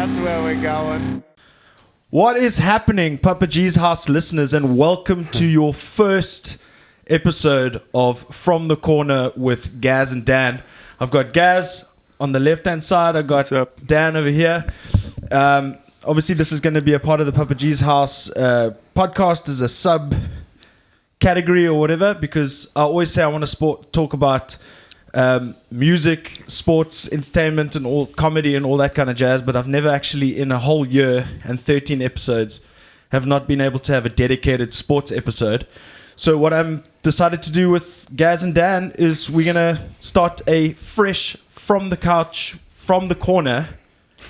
That's where we're going. What is happening, Papa G's House listeners, and welcome to your first episode of From the Corner with Gaz and Dan. I've got Gaz on the left-hand side. I've got Dan over here. Obviously, this is going to be a part of the Papa G's House podcast as a sub-category or whatever, because I always say I want to talk about music, sports, entertainment, and all comedy and all that kind of jazz, but I've never actually, in a whole year and 13 episodes, have not been able to have a dedicated sports episode. So what I'm decided to do with Gaz and Dan is we're going to start a fresh from the couch, from the corner.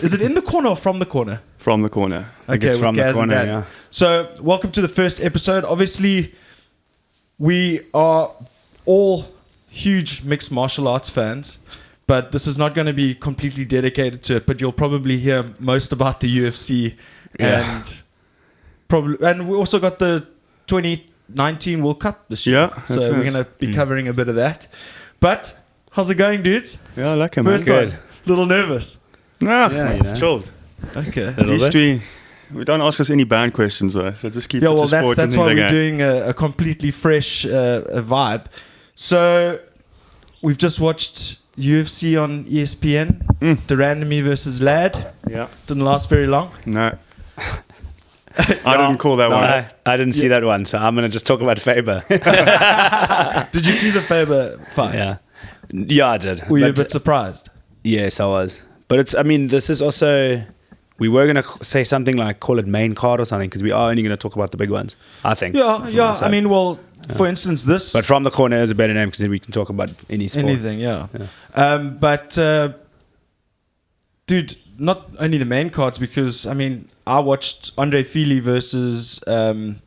Is it in the corner or from the corner? From the corner. Okay, it's from the corner, yeah. So welcome to the first episode. Obviously, we are all huge mixed martial arts fans, but this is not going to be completely dedicated to it, but you'll probably hear most about the UFC and we also got the 2019 World Cup this year. Yeah, so we're going to be covering a bit of that. But how's it going, dudes? Yeah, I like it, man. First one, little nervous. Nah, Yeah, it's chilled. Okay. At least we don't ask us any band questions though, so just keep it to sport. That's why we're doing a completely fresh vibe. So we've just watched UFC on ESPN, Durandamy versus Ladd. Yeah. Didn't last very long. No. I didn't call that one. I didn't see that one, so I'm going to just talk about Faber. Did you see the Faber fight? Yeah, I did. Were you a bit surprised? Yes, I was. But this is also, we were going to say something like, call it main card or something, because we are only going to talk about the big ones, I think. Yeah. I mean, for instance, this... But From the Corner is a better name, because then we can talk about any sport. Anything, yeah. Dude, not only the main cards, because, I mean, I watched Andre Fili versus Shaman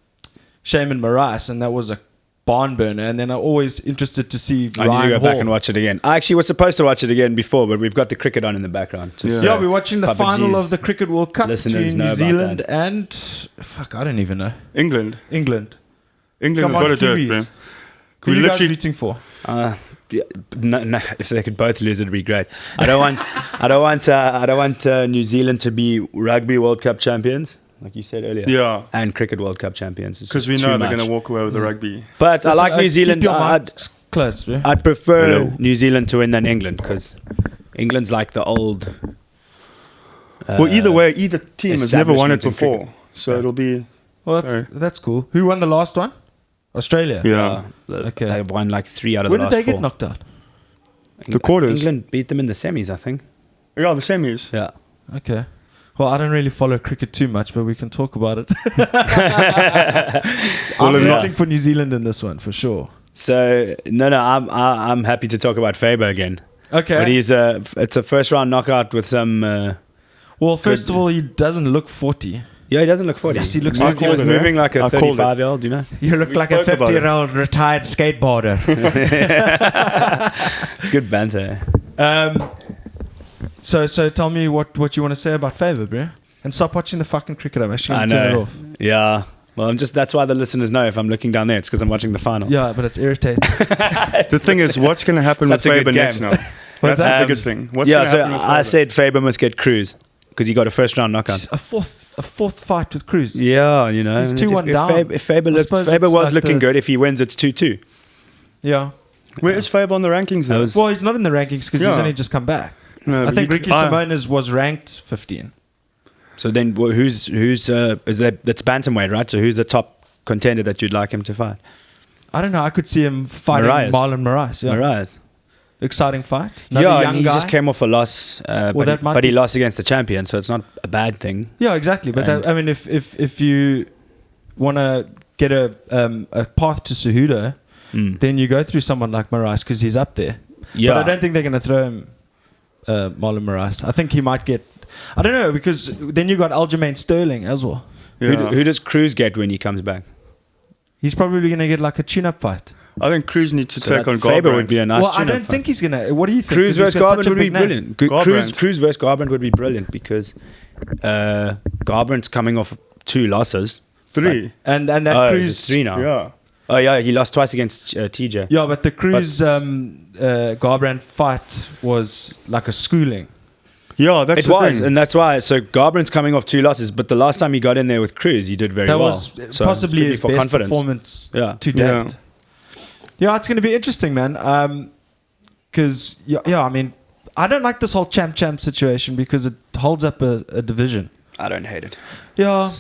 Moraes, and that was a barn burner, and then I'm always interested to see I need to go back and watch it again. I actually was supposed to watch it again before, but we've got the cricket on in the background. We're watching the final of the Cricket World Cup between New Zealand and... Fuck, I don't even know. England. Come we've on, got to do it, Kiwis. bro. Who are you guys rooting for? No, if they could both lose, it'd be great. I don't want New Zealand to be Rugby World Cup champions, like you said earlier. Yeah. And Cricket World Cup champions. Because we know they're going to walk away with the rugby. But I like New Zealand. I'd prefer New Zealand to win than England, because England's like the old... well, either way, either team has never won it before. So it'll be... Well, that's cool. Who won the last one? Australia. Yeah. Okay. They won like 3 out of the last 4. Where did they get knocked out? The quarters. England beat them in the semis, I think. Yeah, the semis. Yeah. Okay. Well, I don't really follow cricket too much, but we can talk about it. I'm rooting for New Zealand in this one, for sure. So, I'm happy to talk about Faber again. Okay. But it's a first round knockout with some... well, first of all, he doesn't look 40. Yeah, he doesn't look 40. Yes, he looks like he was moving like a 35-year-old, you know? You look like a 50-year-old retired skateboarder. It's good banter. So tell me what you want to say about Faber, bro. And stop watching the fucking cricket. I'm actually going to turn it off. Yeah. Well, that's why the listeners know if I'm looking down there, it's because I'm watching the final. Yeah, but it's irritating. The thing is, what's going to happen with Faber next now? That's the biggest thing. I said Faber must get Cruz, because he got a first round knockout. A fourth fight with Cruz. Yeah, you know. He's 2-1 down. If Faber was looking good, if he wins, it's 2-2. Yeah. Where is Faber on the rankings though? Well, he's not in the rankings because he's only just come back. No, I think Ricky Simonis was ranked 15. So then, who's that's bantamweight, right? So who's the top contender that you'd like him to fight? I don't know. I could see him fighting Marlon Moraes. Yeah. Moraes. Exciting fight. And he just came off a loss, but he lost against the champion, so it's not a bad thing. Yeah, exactly. But if you want to get a path to Cejudo, then you go through someone like Moraes because he's up there. Yeah. But I don't think they're going to throw him Marlon Moraes. I think he might get... I don't know, because then you got Aljamain Sterling as well. Yeah. Who does Cruz get when he comes back? He's probably going to get like a tune-up fight. I think Cruz needs to take on Faber Garbrandt. would be a nice tune-up I don't think he's going to... What do you think? Cruz versus Garbrandt would be brilliant. Cruz versus Garbrandt would be brilliant because Garbrandt's coming off 2 losses. 3. And that Cruz... It's 3 now. Yeah. Oh, yeah, he lost twice against TJ. Yeah, but the Cruz Garbrandt fight was like a schooling. Yeah, that's It the was, thing. and that's why. So Garbrandt's coming off 2 losses, but the last time he got in there with Cruz, he did very That well. was So possibly could be his for best confidence. performance to Yeah. date. Yeah, it's going to be interesting, man. Because I mean, I don't like this whole champ situation because it holds up a division. I don't hate it. Yeah,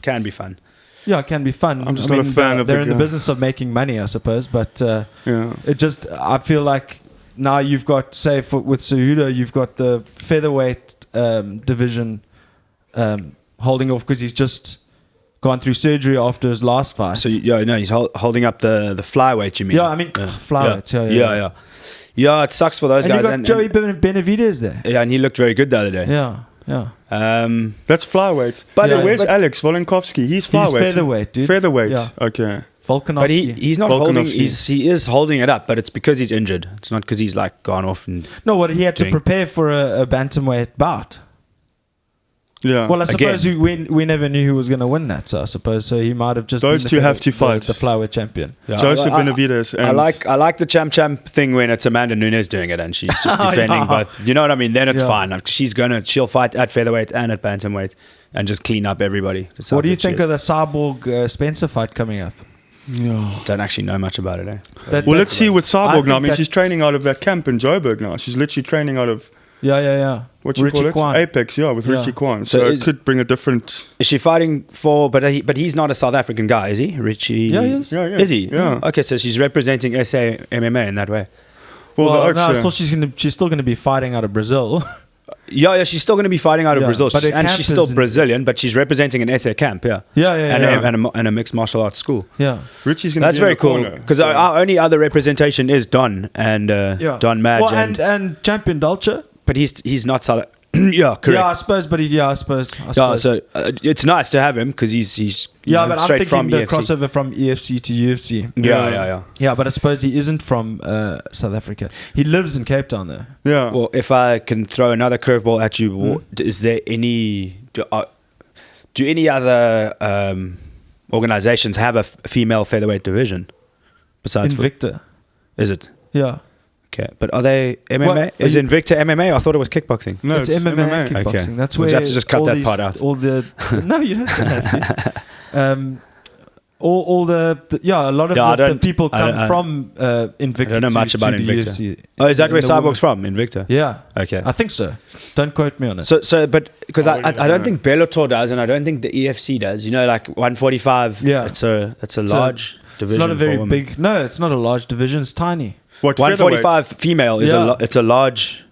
Can be fun. yeah, it can be fun. I'm just not a fan of they're the in the guy. business of making money, I suppose. But Yeah. it just, I feel like now you've got, say, with Cejudo, you've got the featherweight division holding off because he's just gone through surgery after his last fight. So he's holding up the flyweight. You mean? yeah, I mean, flyweight. Yeah. Yeah, it sucks for those And guys. you got Joey Benavidez there. Yeah, and he looked very good the other day. Yeah. That's flyweight. But- so Yeah, where's but- Alex Volkanovski? He's flyweight. He's featherweight, dude. Featherweight. Yeah. Okay. Volkanovski. But he's not Volkanovski. holding. He is holding it up, but it's because he's injured. It's not because he's like gone off and. No, what he had to doing- prepare for a bantamweight bout. Yeah. Well, I suppose Again. we never knew who was going to win that. So I suppose he might have just Those been two have to fight. the flyweight champion. Yeah, Joseph I- Benavidez. And I like the champ thing when it's Amanda Nunes doing it and she's just defending Yeah. both. You know what I mean? Then it's Yeah. fine. Like, she'll fight at featherweight and at bantamweight and just clean up everybody. Just how What do you good she think is. of the Cyborg Spencer fight coming up? Yeah. Don't actually know much about it. Eh? Well, let's see with I Cyborg think now. I mean, that's- she's training out of that camp in Joburg now. She's literally training out of Yeah. what you Richie call it, Kwan. Apex. Yeah, with Yeah. Richie Kwan. So So it is- could bring a different. Is she fighting for? But he's not a South African guy, is he? Richie. Yeah, he is. Yeah, yeah. Is he? Yeah. Okay, so she's representing SA MMA in that way. Well, Well, the no, I Oaks, thought she's still going to be fighting out of Brazil. Yeah, she's still going to be fighting out of Yeah, Brazil, but her and camp she's still is in- Brazilian, but she's representing an SA camp, yeah. And a mixed martial arts school. Yeah. Richie's going to That's be very in the cool corner. because our only other representation is Don and Don Madge, Well, and Champion Dolce. but he's not South. Yeah, correct. Yeah, I suppose, but I suppose. Yeah, so it's nice to have him because he's Yeah, but I'm straight thinking from the EFC. crossover from EFC to UFC. Yeah. Yeah, but I suppose he isn't from South Africa. He lives in Cape Town, though. Yeah. Well, if I can throw another curveball at you, is there any do any other organizations have a female featherweight division besides Invicta. Is it? Yeah. Okay, but are they MMA? Well, Is Invicta MMA? I thought it was kickboxing. no, it's MMA and kickboxing. Okay. That's We'll where have to just cut all that these- part out. All the no, you don't have to. All the a lot of Yeah, the people come from Invicta. I don't know much about to the Invicta. UFC. Oh, is that And where the Cyborg's from? Invicta. Yeah, Okay. I think so. Don't quote me on it. So, but because I I wouldn't don't know. think Bellator does, and I don't think the EFC does. You know, like 145. Yeah. it's a large division. It's not a very for women. big. No, it's not a large division. It's tiny. What, featherweight? 145 female is Yeah. it's a large.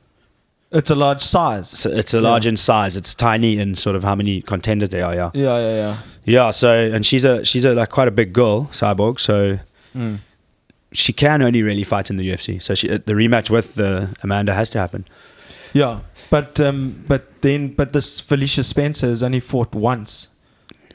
It's a large size. It's a large in size. It's tiny in sort of how many contenders there are. Yeah. Yeah. Yeah. So, and she's a like quite a big girl, Cyborg. So she can only really fight in the UFC. So the rematch with Amanda has to happen. Yeah, but this Felicia Spencer has only fought once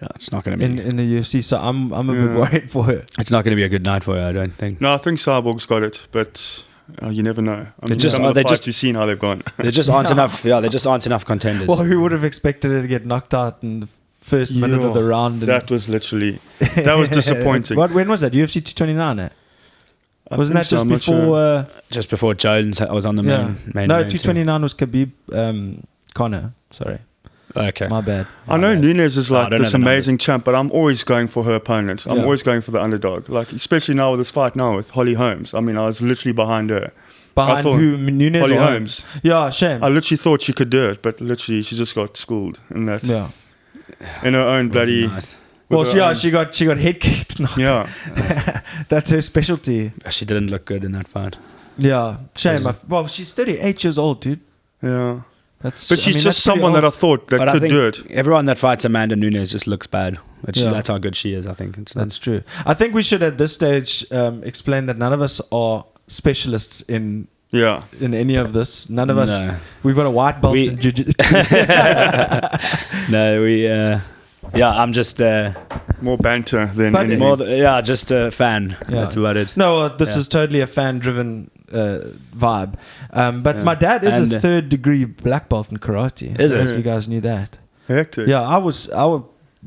Yeah, it's not going to be. in the UFC, so I'm a bit worried for her. It's not going to be a good night for her. I don't think. No, I think Cyborg's got it, but you never know. I mean, just- some of they the just- fights you've seen how they've gone. There just aren't enough. Yeah, there just aren't enough contenders. Well, who would have expected her to get knocked out in the first minute of the round? And That was literally that was disappointing. When was that? UFC 229. I Wasn't think that just so, I'm not before? sure. Just before Jones was on the main. No, main 229 was Khabib Conor. Sorry, team. Okay. my bad. I know Nunes is I like don't know this the amazing champ, but I'm always going for her opponent. I'm Yeah. always going for the underdog. Like especially now with this fight now with Holly Holmes. I mean, I was literally behind her. Behind thought who? Nunes Holly or Holmes. Yeah, shame. I literally thought she could do it, but literally she just got schooled in that Yeah. in her own bloody. Nice. Well, with her own- she got head kicked. No, Yeah, that's her specialty. She didn't look good in that fight. Yeah, shame. Was Well, she's 38 years old, dude. yeah. That's. But she's just someone that I thought that But I could think do it. everyone that fights Amanda Nunes just looks bad. Yeah. That's how good she is. I think. That's true. I think we should at this stage explain that none of us are specialists in Yeah, any of this. None of us. No. We've got a white belt We- in jiu-jitsu. No, I'm just more banter than But- anything. just a fan. Yeah. That's about it. No, this Yeah. is totally a fan-driven vibe. But my dad is And, a third-degree black belt in karate. Is so it? If you guys knew that. Hectic. Yeah, I was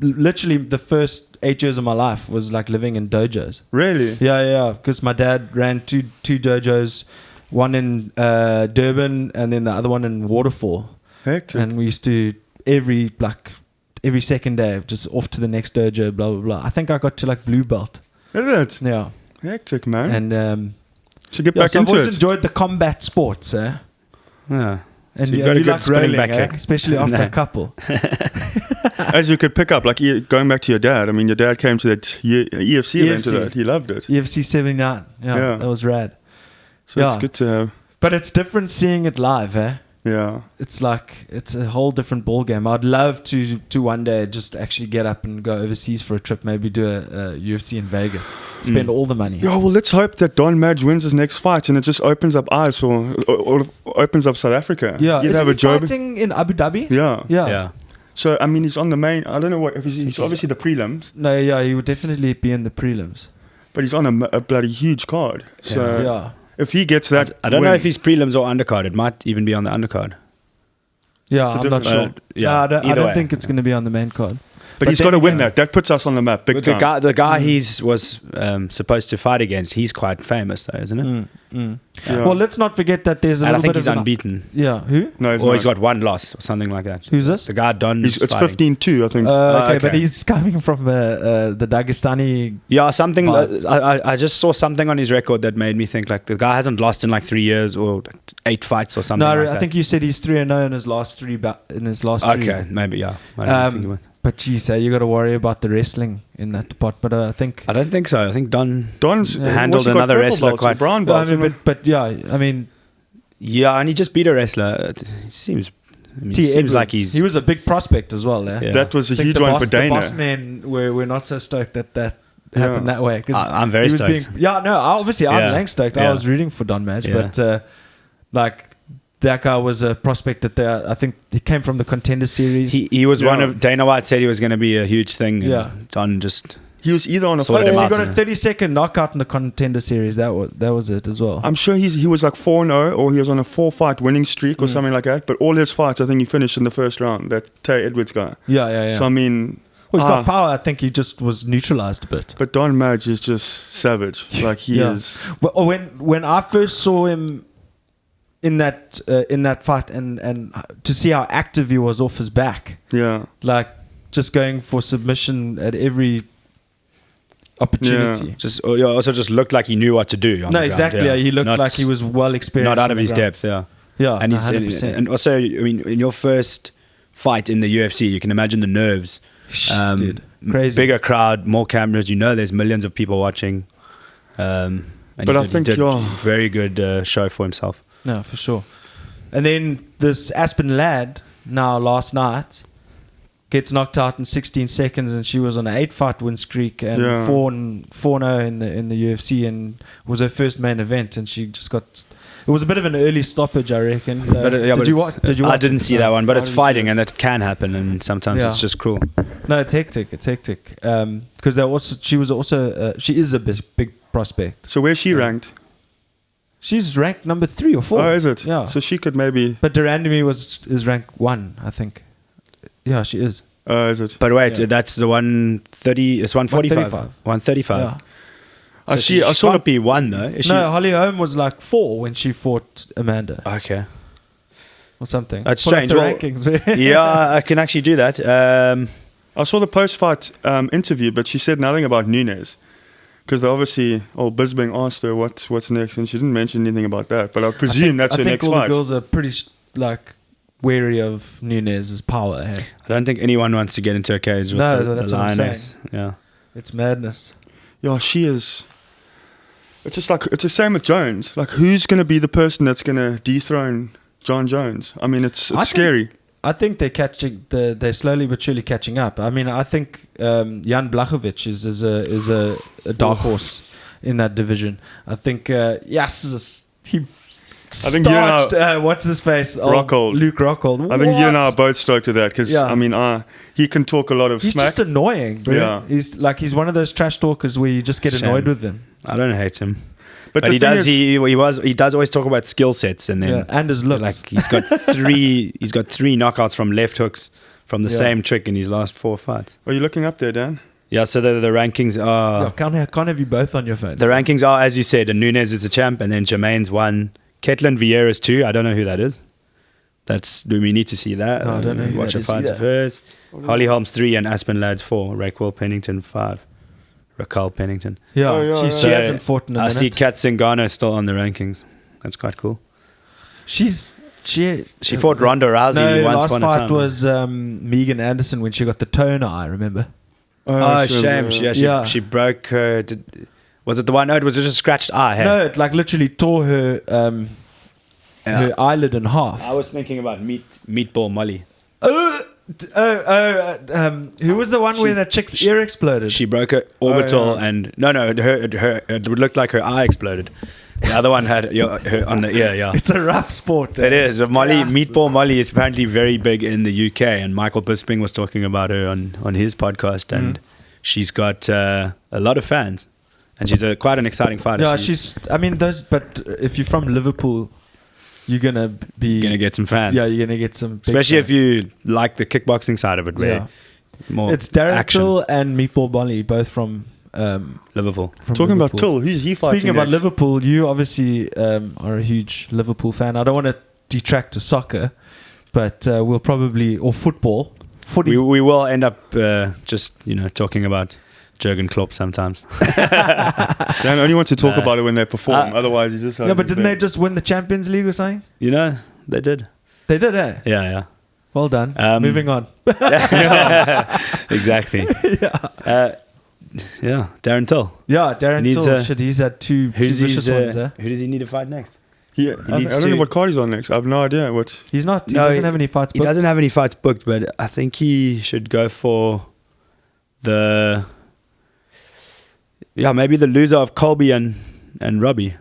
literally the first 8 years of my life was like living in dojos. Really? Yeah, because my dad ran two dojos, one in Durban and then the other one in Waterfall. Hectic. And we used to every second day just off to the next dojo, blah blah blah. I think I got to like blue belt. Is it? Yeah. Hectic, man. And should get back so into I've always it. enjoyed the combat sports, eh? Yeah. And So you've you, got a you good like spinning rolling, back kick. especially after a couple. As you could pick up, like going back to your dad. I mean, your dad came to that EFC event to that. He loved it. UFC 79. Yeah, that was rad. So it's good to have. But it's different seeing it live, eh? Yeah. It's like, it's a whole different ball game. I'd love to one day just actually get up and go overseas for a trip, maybe do a UFC in Vegas, spend all the money. Yeah, well, let's hope that Don Madge wins his next fight and it just opens up eyes or opens up South Africa. Yeah, You'd is have he a job. fighting in Abu Dhabi? Yeah. Yeah. So, I mean, he's on the main. I don't know what. If he's obviously the prelims. No, yeah, he would definitely be in the prelims. But he's on a bloody huge card. So, Yeah. if he gets that. I don't know if he's prelims or undercard. It might even be on the undercard. Yeah, It's a I'm not different- sure. yeah, No, I either don't way. think it's going to be on the main card. But he's then got to win again- that. That puts us on the map big But time. the guy he's was supposed to fight against, he's quite famous though, isn't it? Yeah. Well, let's not forget that there's a And I little think bit he's of unbeaten. Yeah, who? No, he's Or not. he's got one loss or something like that. Who's this? The guy Don. It's 15-2, I think. Okay, but okay. he's coming from the Dagestani. Yeah, something. But- I just saw something on his record that made me think like the guy hasn't lost in like 3 years or like 8 fights or something. No, like I that. think you said he's 3-0 in his last three. Okay, maybe yeah. I don't think he was. But geez, you got to worry about the wrestling in that department. But I think. I don't think so. I think Don's what's handled he got, another purple wrestler belts or quite. brown Well, I belts. mean, but yeah, I mean, Yeah, and he just beat a wrestler. It seems. It T. seems Edwards, like he was a big prospect as well. Yeah. that was a I think huge the one boss, for Dana. The boss men were not so stoked that happened that way. 'Cause I'm very he was stoked. I'm Yeah. lang stoked. I Yeah. was rooting for Don Madge, Yeah. but like that guy was a prospect that I think he came from the Contender Series. He was one Yeah. of Dana White said he was going to be a huge thing. And Yeah. Don just. He was either on a Sorted he him four. out. got a 30-second knockout in the Contender Series. That was it as well. I'm sure he was like 4-0 or he was on a 4-fight winning streak or something like that. But all his fights, I think he finished in the first round. That Tay Edwards guy. Yeah. So I mean, Well, he's got power. I think he just was neutralized a bit. but Don Madge is just savage. Like he Yeah. is. Well, when I first saw him in that fight and to see how active he was off his back, Yeah. like just going for submission at every opportunity. He also just looked like he knew what to do. on No, the ground, exactly. Yeah, he looked like he was well experienced. not out of on the his ground. depth. Yeah, Yeah, and he's 100%. and also, I mean, in your first fight in the UFC, you can imagine the nerves. Dude, crazy. Bigger crowd, more cameras. You know, there's millions of people watching. And But I he think did you're- very good show for himself. No, for sure. And then this Aspen lad now last night gets knocked out in 16 seconds, and she was on an 8-fight win streak and Yeah. 4-0 in the UFC, and was her first main event, and she just got. It was a bit of an early stoppage, I reckon. Did you watch? I didn't see that one, but I it's didn't see fighting, it. and that can happen, and sometimes Yeah. it's just cruel. No, it's hectic. It's hectic. Because she is a big prospect. So where's she ranked? She's ranked number 3 or 4. Oh, is it? Yeah. So she could maybe. But Durandamy is ranked 1, I think. Yeah, she is. Is it? But wait, Yeah. that's the 130. It's 145. 135. Yeah. I So see. I She saw can't be one though. Is No, Holly Holm was like 4 when she fought Amanda she? Okay. or something. That's Pull up strange. the Well, rankings. yeah, I can actually do that. I saw the post-fight interview, but she said nothing about Nunes. Because obviously, old Bisbing asked her what's next, and she didn't mention anything about that. But I presume that's her next all fight. the girls are pretty wary of Nunes' power. Hey? I don't think anyone wants to get into a cage with No, the that's what I'm lioness. Yeah. It's madness. Yeah, she is. It's just like it's the same with Jones. Like, who's going to be the person that's going to dethrone John Jones? I mean, it's scary. I think they're catching. They're slowly but surely catching up. I mean, I think Jan Blachowicz is a dark horse in that division. I think he. I think you and I- starched, what's his face? Rockhold. Luke Rockhold. I think you and I are What? both stoked with that because Yeah. I mean, he can talk a lot of He's smack. just annoying, bro. Yeah. He's one of those trash talkers where you just get annoyed Shame. with him. I don't hate him. but But the he thing does. is, He does always talk about skill sets, and then Yeah, and his looks. like he's got three. He's got 3 knockouts from left hooks from the Yeah. same trick in his last 4 fights. are you looking up there, Dan? Yeah. So the rankings are Can't have you both on your phone. the rankings are as you said. And Nunes is the champ, and then Jermaine's 1. Ketlin Vieira's 2. I don't know who that is. Do we need to see that? No, I don't know who Watch that a is fight either. first. Holly Holmes 3 and Aspen Lads 4. Raquel Pennington 5. Raquel Pennington. Yeah, Oh, yeah, she yeah. hasn't fought in a I minute. see Kat Zingano still on the rankings. That's quite cool. She fought Ronda Rousey No, once last upon a fight time. was Megan Anderson when she got the toner eye, remember? Oh, sure, shame. yeah. She broke her. Was it the one? No, it was just a scratched eye. Hey? No, it like literally tore her her eyelid in half. I was thinking about Meatball Molly. Who was the one where that chick's ear exploded? She broke her orbital yeah. and her it looked like her eye exploded. The other one had her on the ear. Yeah, It's a rough sport. it is. Molly, Yes. Meatball Molly is apparently very big in the UK, and Michael Bisping was talking about her on his podcast, and she's got a lot of fans, and she's quite an exciting fighter. Yeah, I mean those. But if you're from Liverpool, you're gonna get some fans. Yeah, you're gonna get some. big especially if fans. you like the kickboxing side of it, where Yeah. more It's Darren action. Till and Meatball Molly, both from Liverpool. Talking about Liverpool. Till, who's he fighting? Speaking about next? Liverpool, you obviously are a huge Liverpool fan. I don't want to detract to soccer, but we'll probably or football. Footy. We will end up just talking about Jurgen Klopp sometimes. Dan only wants to talk Nah. about it when they perform. Otherwise, he just. Yeah, but didn't they just win the Champions League or something? They did. They did, eh? Yeah. Well done. Um, Moving on. Exactly. Yeah, Darren Till. Yeah, Darren Needs Till. a- Shit, he's had two Who's vicious ones, eh? Who does he need to fight next? I needs don't know to- what card he's on next. I have no idea what. He's not. He No, doesn't have any fights He booked. doesn't have any fights booked, but I think he should go for maybe the loser of Colby and Robbie.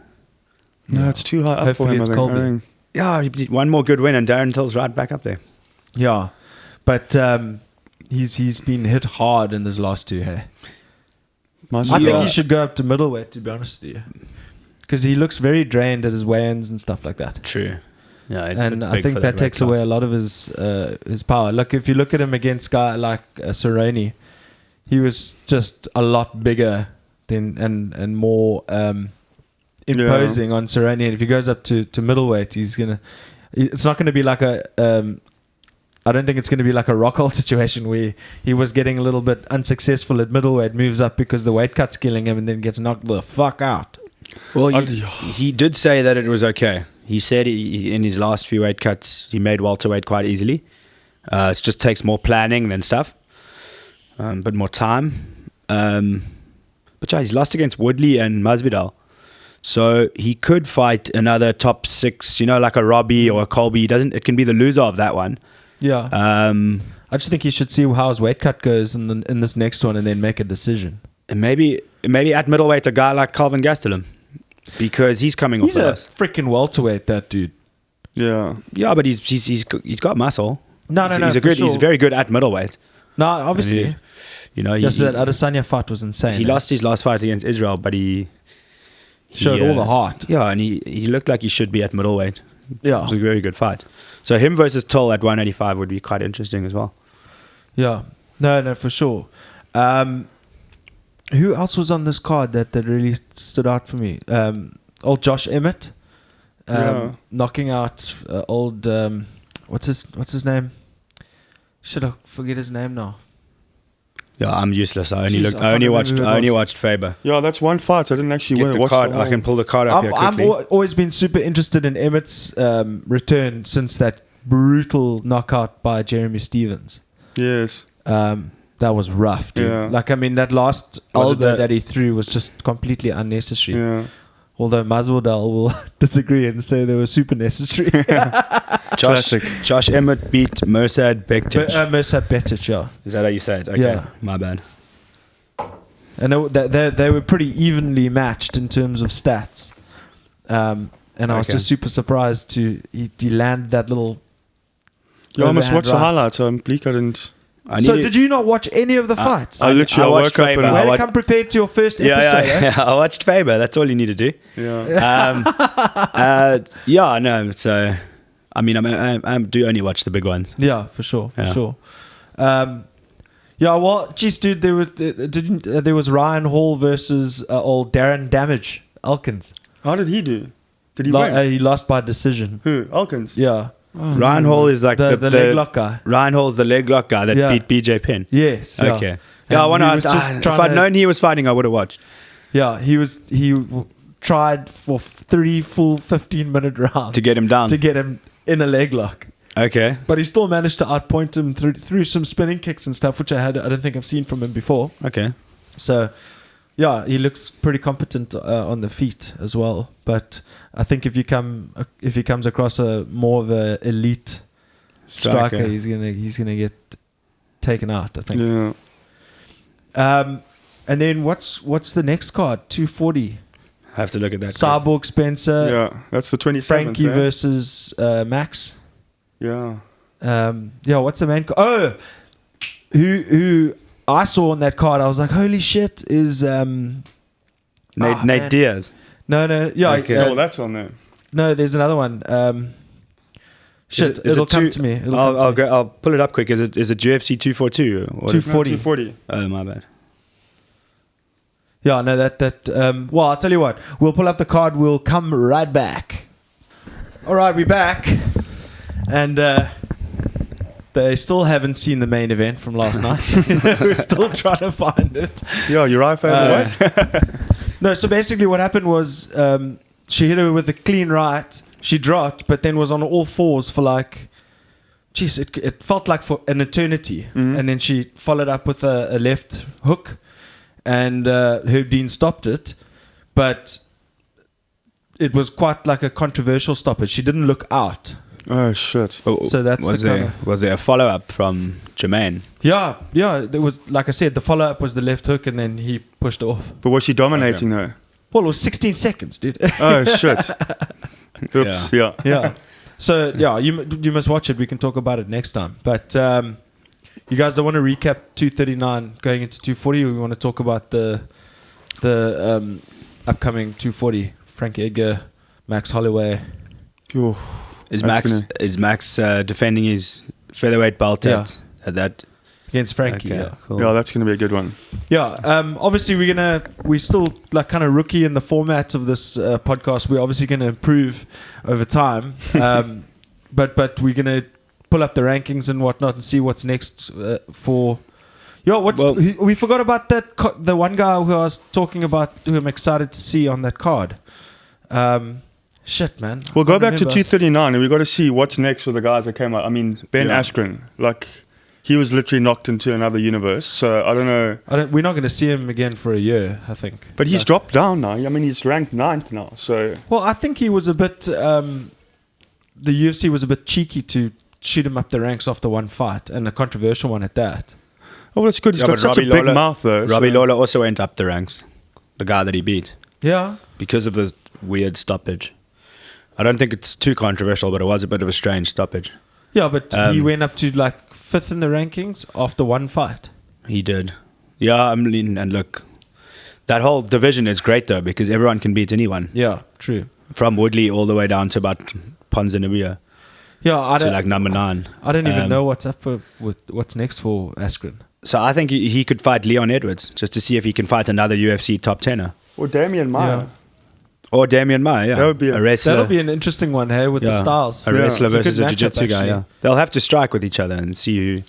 No, it's too high up Hopefully for him. it's I think. Colby. I think. Yeah, he did one more good win, and Darren Till's right back up there. Yeah, but he's been hit hard in his last two. Hey, Might I as think well. he should go up to middleweight. To be honest with you, because he looks very drained at his weigh-ins and stuff like that. True. Yeah, And I think that takes away a lot of his power. Look, if you look at him against a guy like Cerrone, he was just a lot bigger than and more imposing on Cerrone. And if he goes up to middleweight, it's not going to be like a. I don't think it's going to be like a Rockhold situation where he was getting a little bit unsuccessful at middleweight, moves up because the weight cut's killing him, and then gets knocked the fuck out. Well, he did say that it was okay. He said he, in his last few weight cuts, he made welterweight quite easily. It just takes more planning than stuff, but more time. But yeah, he's lost against Woodley and Masvidal. So he could fight another top 6, like a Robbie or a Colby. It can be the loser of that one. Yeah. I just think he should see how his weight cut goes in this next one and then make a decision. And maybe at middleweight, a guy like Calvin Gastelum, because he's coming off He's the a loss. freaking welterweight, that dude. Yeah. Yeah, but he's got muscle. No, He's he's very good at middleweight. No, obviously. Just that Adesanya fight was insane. He lost his last fight against Israel, but he showed all the heart. Yeah, and he looked like he should be at middleweight. Yeah. It was a very good fight. So him versus Till at 185 would be quite interesting as well. Yeah. No, for sure. Who else was on this card that really stood out for me? Old Josh Emmett. Knocking out old what's his name? Should I forget his name now? Yeah, I'm useless. I Jeez, I only can't remember watched Faber. Yeah, that's one fight. I didn't actually Get the watch card. the whole- I can pull the card up here I've quickly. always been super interested in Emmett's return since that brutal knockout by Jeremy Stevens. Yes. That was rough, dude. Yeah. That last Was it elbow the- that he threw was just completely unnecessary. Yeah. Although Masvidal will disagree and say they were super necessary. Josh Emmett beat Mirsad Bektic. Mirsad Bektic, yeah. Is that how you say it? Okay, Yeah. my bad. And they were pretty evenly matched in terms of stats. And I was Okay. just super surprised he landed that little. You almost overhand watched the right. highlights. I'm bleak. I didn't. So did you not watch any of the fights? I literally watched woke up Faber. and Way to I come prepared to your first episode. eh? I watched Faber. That's all you need to do. yeah. No. So, I mean, I do only watch the big ones. Yeah, for sure. Yeah. Yeah, well, geez, dude, there was Ryan Hall versus old Darren Damage Elkins. How did he do? Did he win? He lost by decision. Who? Elkins. Yeah. Ryan Hall is like the leg lock guy. Ryan Hall's the leg lock guy that Yeah. beat BJ Penn. Yes. Yeah. Okay. And I want he was just to. If trying I'd to- known he was fighting, I would have watched. Yeah, he tried for 3 full 15-minute rounds To get him down. to get him in a leg lock. Okay. But he still managed to outpoint him through some spinning kicks and stuff, which I don't think I've seen from him before. Okay. So, yeah, he looks pretty competent on the feet as well. But I think if he comes across a more of a elite striker, he's gonna get taken out, I think. Yeah. And then what's the next card? 240. I have to look at that. Cyborg Spencer. Yeah, that's the 27th. Frankie eh? versus Max. Yeah. What's the main card? Oh, who I saw on that card, I was like, holy shit, is Nate man. Diaz. No, yeah. Okay. Oh, that's on there. No, there's another one. Shit, Is it'll it come to me. I'll pull it up quick. Is it UFC 242? Or 240. 240. Oh, my bad. Yeah, no, well, I'll tell you what. We'll pull up the card. We'll come right back. All right, we're back. And they still haven't seen the main event from last night. We're still trying to find it. Yeah, you're right, what? No, so basically what happened was she hit her with a clean right. She dropped, but then was on all fours for like, geez, it felt like for an eternity. Mm-hmm. And then she followed up with a left hook, and Herb Dean stopped it. But it was quite like a controversial stoppage. She didn't look out. Oh, shit. So that's was the there kinda- was there a follow up from Jermaine? Yeah. There was, like I said, the follow up was the left hook, and then he pushed off. But was she dominating though? Well, it was 16 seconds, dude. Oh, shit. Oops. Yeah. Yeah. So yeah, you must watch it. We can talk about it next time. But you guys don't want to recap 239 going into 240. Or we want to talk about the upcoming 240. Frank Edgar, Max Holloway. Oh, Is that's Max defending his featherweight belt at that? Against Frankie. Okay, Yeah. cool. Yeah, that's going to be a good one. Yeah. Obviously, we're still like kind of rookie in the format of this podcast. We're obviously going to improve over time. But we're going to pull up the rankings and whatnot and see what's next for. Yo, we forgot about that. The one guy who I was talking about, who I'm excited to see on that card. Shit, man. We'll I go can't back to remember. 239 and we've got to see what's next for the guys that came out. I mean, Ben Yeah. Askren, like, he was literally knocked into another universe. So I don't know. We're not going to see him again for a year, I think. But he's dropped down now. I mean, he's ranked 9th now. So Well, I think he was a bit. The UFC was a bit cheeky to shoot him up the ranks after one fight, and a controversial one at that. oh, well, it's good. He's Yeah, got but such a Robbie big Lawler- mouth, though. Robbie so- Lawler also went up the ranks, the guy that he beat, Yeah. because of the weird stoppage. I don't think it's too controversial, but it was a bit of a strange stoppage. Yeah, but he Um, went up to like 5th in the rankings after one fight. He did. Yeah, and look, that whole division is great though, because everyone can beat anyone, Yeah, true. from Woodley all the way down to about Ponzinibbia Yeah, I to don't. like number 9. I don't even um, know what's up with what's next for Askren. So I think he could fight Leon Edwards just to see if he can fight another UFC top 10er. Or Damian Maia. Yeah. Or Damian Maia, yeah. That would be a wrestler. That'll be an interesting one, hey, with the Yeah. styles. A Yeah. wrestler It's a good versus a matchup, jiu-jitsu guy, actually. yeah. They'll have to strike with each other and see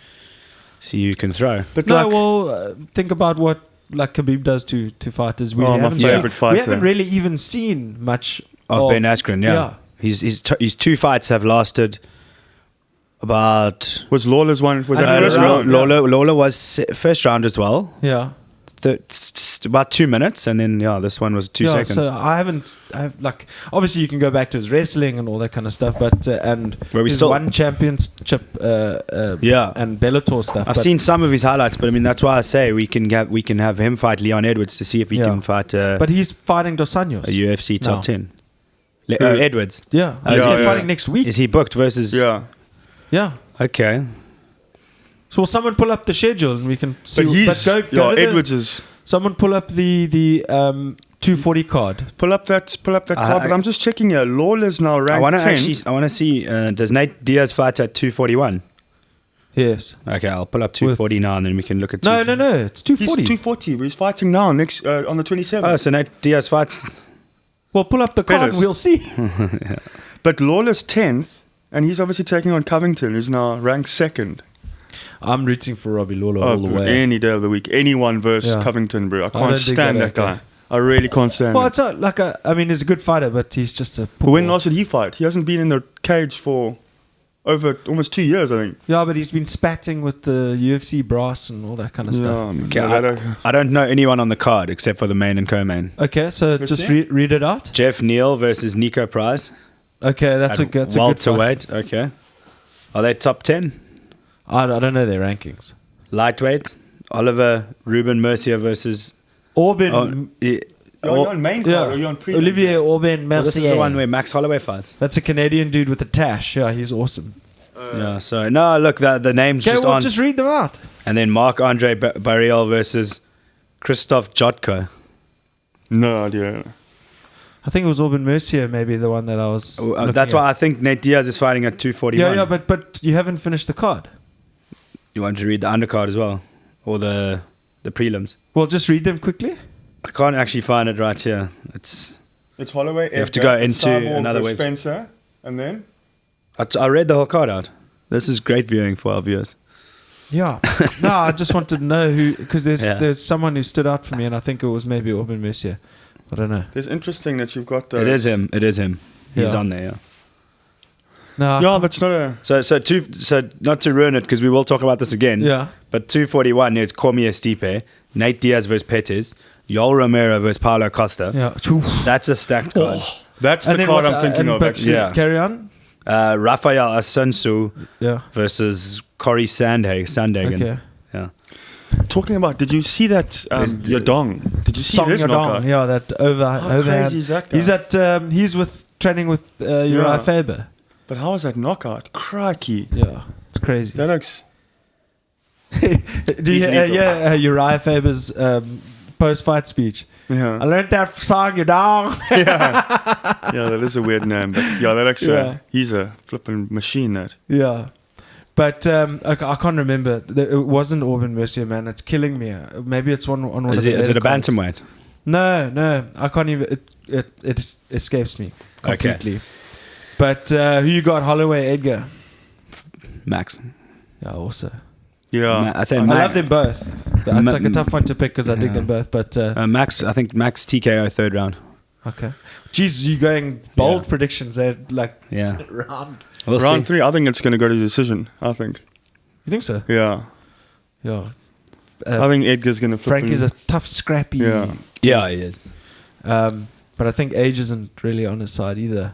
who can throw. But No, like, well, think about what like Khabib does to fighters. We Oh, my haven't favourite we fighter. haven't really even seen much Of Ben Askren, yeah. His 2 fights have lasted about... was Lawler's one? Was I that don't first know. round? Lawler- Lawler was first round as well. Yeah. About 2 minutes, and then this one was 2 Yeah, seconds. so like obviously you can go back to his wrestling and all that kind of stuff, but and Where we his still- one championship Yeah. and Bellator stuff. I've but seen some of his highlights, but I mean that's why I say we can have him fight Leon Edwards to see if he Yeah. can fight but he's fighting Dos Anjos. a UFC top No. 10. Who? Edwards. Yeah, Oh, he's yeah. fighting next week. Is he booked versus? Yeah. Yeah. Okay. So will someone pull up the schedule and we can see? But he's... go to the- Edwards is... Someone pull up the 240 card. Pull up that card. But I'm just checking here. Lawler's now ranked I want 10th. to see. Does Nate Diaz fight at 241? Yes. Okay, I'll pull up 240 now, and then we can look at. No. It's He's 240. 240, but he's fighting now next on the 27th. Oh, so Nate Diaz fights. Well, pull up the card and Pettis. we'll see. But Lawler's 10th, And he's obviously taking on Covington, who's now ranked second. I'm rooting for Robbie Lawler all the bro, way. any day of the week. Anyone versus Covington, bro. I can't stand that guy. I really can't stand him. Well, it's not like I mean, he's a good fighter, but he's just a... But when last did he fight? He hasn't been in the cage for over almost 2 years, I think. Yeah, but he's been spatting with the UFC brass and all that kind of stuff. Okay, I don't know anyone on the card except for the main and co-main. Okay, so just read it out. Jeff Neal versus Nico Price. Okay, that's a good fight. Welterweight, okay. Are they top 10? I don't know their rankings. Lightweight, Oliver Ruben Mercier versus... Aubin... Are you on main card or are you on pre? Olivier Aubin Mercier. This is the one where Max Holloway fights. That's a Canadian dude with a tash. Yeah, he's awesome. Yeah, so... No, look, the names just aren't... just read them out. And then Marc-Andre Barriel versus Christoph Jotko. No idea. I think it was Aubin Mercier, maybe the one that I was. That's why I think Nate Diaz is fighting at 241. Yeah, but you haven't finished the card. You want to read the undercard as well, or the prelims? Well, just read them quickly. I can't actually find it right here. It's Holloway. You have to go into another website. Spencer, and then I read the whole card out. This is great viewing for our viewers. Yeah. No, I just wanted to know who, because there's someone who stood out for me, and I think it was maybe Aubin Mercier. I don't know. It's interesting that you've got the... It is him. He's on there, yeah. No. Yeah, that's not a... So not to ruin it, because we will talk about this again. Yeah. But 241, there's Cormier Stipe, Nate Diaz versus Pettis, Yoel Romero versus Paulo Costa. Yeah. That's a stacked card. That's the card I'm thinking of, actually. Yeah. Carry on. Rafael Asunsu versus Corey Sandhagen. Okay. Yeah. Talking about, did you see that Yadong? Did you see Song this knockout? Yadong, yeah, that overhand. How crazy is that guy? He's training with Uriah Faber. But how is that knockout? Crikey. Yeah, it's crazy. That looks... Do you Uriah Faber's post-fight speech? Yeah. I learned that song, Yadong. Yeah, that is a weird name, but yeah, that looks he's a flipping machine, that. Yeah. But I can't remember. It wasn't Aubin Mercier, man. It's killing me. Maybe it's on one of the... Is it a bantamweight? No. I can't even... It escapes me completely. Okay. But who you got? Holloway, Edgar? Max. Yeah, also. Yeah. I love them both. It's like a tough one to pick because I dig them both. But Max, I think Max TKO third round. Okay. Jeez, you going bold predictions there, like round. Round 3, I think it's going to go to decision. I think. You think so? Yeah. I think Edgar's going to. Frankie's a tough, scrappy. Yeah, he is. But I think age isn't really on his side either.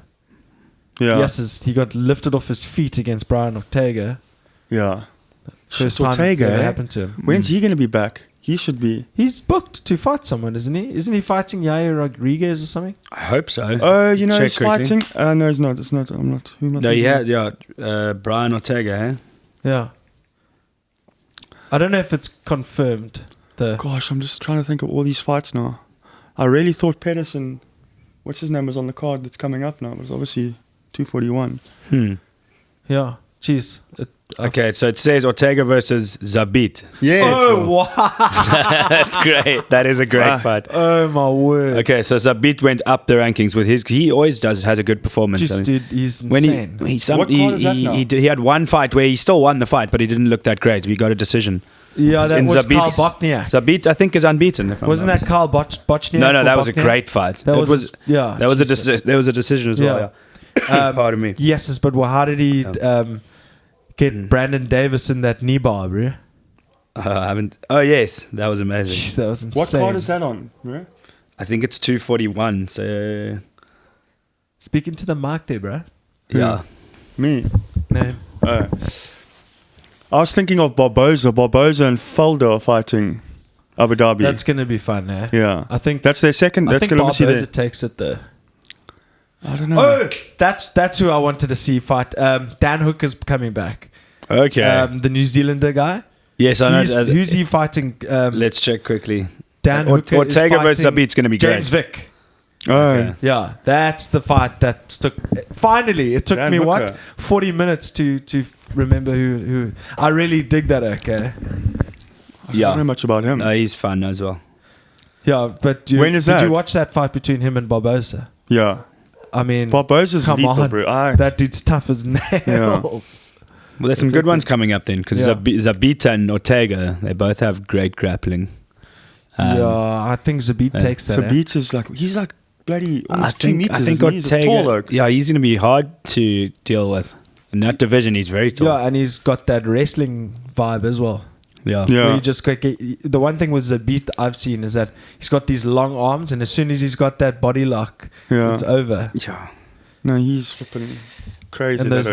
Yeah. Yes, he got lifted off his feet against Brian Ortega. Yeah. First time it's ever happened to him. When's he going to be back? He should be. He's booked to fight someone, isn't he? Isn't he fighting Yair Rodriguez or something? I hope so. Oh, he's fighting. No, he's not. It's not. I'm not. Who am I had Brian Ortega, eh? Yeah. I don't know if it's confirmed. Gosh, I'm just trying to think of all these fights now. I really thought Pedersen, what's his name, was on the card that's coming up now. It was obviously 241. Yeah. Jeez. Okay, so it says Ortega versus Zabit. Yeah. Oh, wow. That's great. That is a great fight. Oh, my word. Okay, so Zabit went up the rankings with his... He always has a good performance. Jeez, dude, he's insane. He had one fight where he still won the fight, but he didn't look that great. We got a decision. Yeah, that was Karl Bochniak. Zabit, I think, is unbeaten. Wasn't that Karl Bochniak? No, that was a great fight. There was a decision as well. Yeah. Pardon me. Yes, but how did he get Brandon Davis in that knee bar, bro? I haven't. Oh yes, that was amazing. Jeez, that was insane. What card is that on, bro? I think it's 241. So speaking to the mic there, bro. Yeah. Me. No. I was thinking of Barboza and Felder are fighting Abu Dhabi. That's going to be fun, eh? Yeah. I think that's their second. I think Barboza takes it though. I don't know. Oh, that's who I wanted to see fight. Dan Hooker's coming back. Okay. The New Zealander guy. Yes, I know. Who's he fighting? Let's check quickly. Dan Hooker Ortega versus Zabit's going to be James great. Vick. Oh. Okay. Yeah, that's the fight that took. Finally, it took Dan me Hooker. 40 minutes to remember who. I really dig that. Okay. I don't know much about him. He's fun as well. Yeah, but when is that? Did you watch that fight between him and Barboza? Yeah. I mean, Barbosa's come lethal, on. bro. That dude's tough as nails. Well, there's some good ones coming up then because Yeah. Zabita and Ortega, they both have great grappling. I think Zabit takes that. Zabita's he's like bloody almost 2 meters. I think he's a tall oak. yeah, he's going to be hard to deal with. In that division, he's very tall. Yeah, and he's got that wrestling vibe as well. Yeah. Where you just the one thing with Zabit I've seen is that he's got these long arms, and as soon as he's got that body lock, it's over. Yeah. No, he's flipping crazy. And there's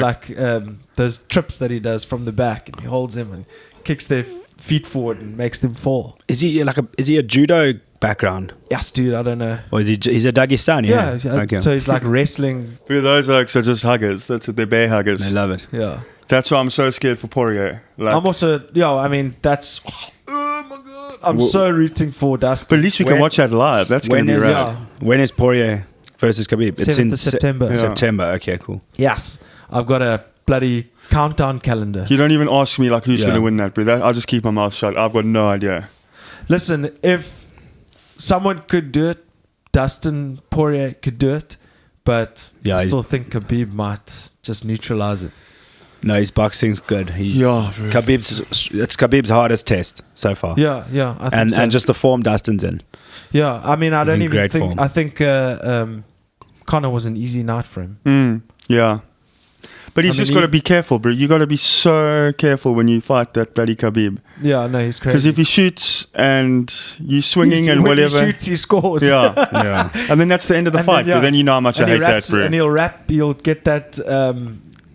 those trips that he does from the back, and he holds them and kicks their feet forward and makes them fall. Is he a judo background? Yes, dude, I don't know. Or is he's a Dagestani? Yeah, Okay. so he's like wrestling. But those oaks are just huggers. That's it. They're bear huggers. They love it. Yeah. That's why I'm so scared for Poirier. I'm also, I mean, that's, oh my God. I'm so rooting for Dustin. But at least we can watch that live. That's going to be rad. When is Poirier versus Khabib? It's 7th in of September. September. Okay, cool. Yes. I've got a bloody countdown calendar. You don't even ask me who's going to win that, bro. I'll just keep my mouth shut. I've got no idea. Listen, if someone could do it, Dustin Poirier could do it, but I still think Khabib might just neutralize it. No, his boxing's good. It's Khabib's hardest test so far. Yeah, I think so. And just the form Dustin's in. Yeah, I mean, I don't even great think. form. I think Conor was an easy night for him. Yeah. But he's just got to be careful, bro. You got to be so careful when you fight that bloody Khabib. Yeah, no, he's crazy. Because if he shoots and you're swinging and when whatever, he shoots, he scores. yeah, and then that's the end of the And fight. then, But then you know how much I hate that, bro. And he'll get that.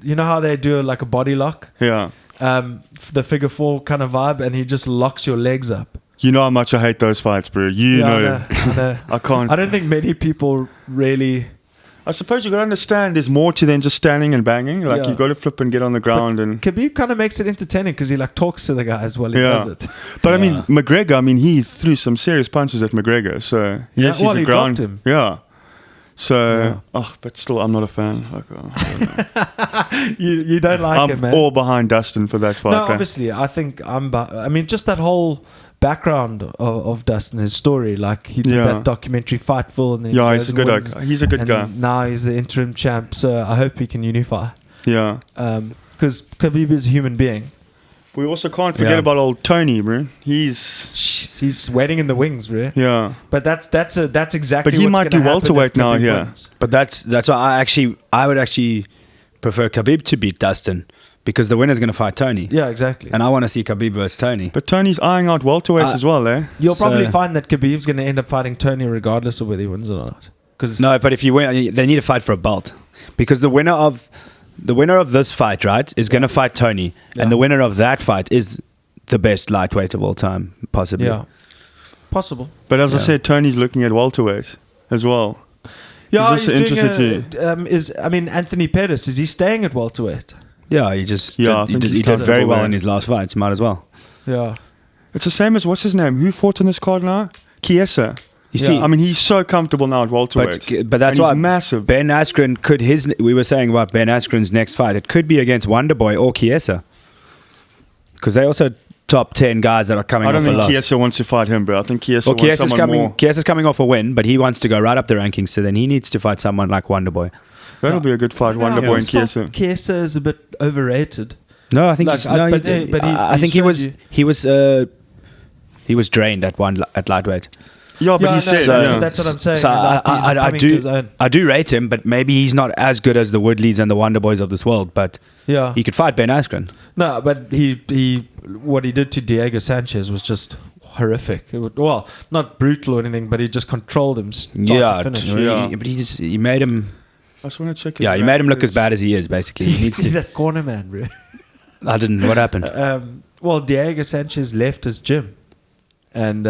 You know how they do like a body lock? Yeah. The figure four kind of vibe, and he just locks your legs up. You know how much I hate those fights, bro. You know. I know. I can't. I don't think many people really. I suppose you got to understand there's more to than just standing and banging. Like you got to flip and get on the ground. And Khabib kind of makes it entertaining because he talks to the guys while he does it. But I mean, McGregor. He threw some serious punches at McGregor. So yes, he's a ground. Dropped him. Yeah. So, but still, I'm not a fan. You don't like it, man. I'm all behind Dustin for that fight. No, obviously, I think I mean, just that whole background of Dustin, his story, like he did that documentary Fightful, and then he's a good guy. He's a good guy. Now he's the interim champ, so I hope he can unify. Yeah. Because Khabib is a human being. We also can't forget about old Tony, bro. He's waiting in the wings, bro. Yeah. But that's exactly. But he might do welterweight now, yeah. But that's why I would actually prefer Khabib to beat Dustin. Because the winner's going to fight Tony. Yeah, exactly. And I want to see Khabib versus Tony. But Tony's eyeing out welterweight as well, eh? You'll probably find that Khabib's going to end up fighting Tony regardless of whether he wins or not. No, but if you win, they need to fight for a belt. Because the winner of this fight, right, is going to fight Tony. Yeah. And the winner of that fight is the best lightweight of all time, possibly. Yeah. Possible. But as I said, Tony's looking at welterweight as well. Yeah, he's interested Anthony Pettis, is he staying at welterweight? Yeah, he did very well in his last fights. Might as well. Yeah. It's the same as, what's his name? Who fought in this card now? Chiesa. You see, I mean, he's so comfortable now at welterweight. But that's why he's massive. Ben Askren we were saying about Ben Askren's next fight. It could be against Wonderboy or Chiesa. Because they also top 10 guys that are coming off a loss. I don't think Chiesa wants to fight him, bro. I think Chiesa wants someone more. Chiesa's coming off a win, but he wants to go right up the rankings, so then he needs to fight someone like Wonderboy. That'll be a good fight, Wonderboy and Chiesa. Chiesa is a bit overrated. No, I think he was drained at lightweight. Yeah, but that's what I'm saying. So I do rate him, but maybe he's not as good as the Woodleys and the Wonderboys of this world. But he could fight Ben Askren. No, but what he did to Diego Sanchez was just horrific. Not brutal or anything, but he just controlled him start to finish. But he made him. I just want to check. Yeah, he made him look as bad as he is. Basically, you see that corner man, bro? I didn't. What happened? Diego Sanchez left his gym, and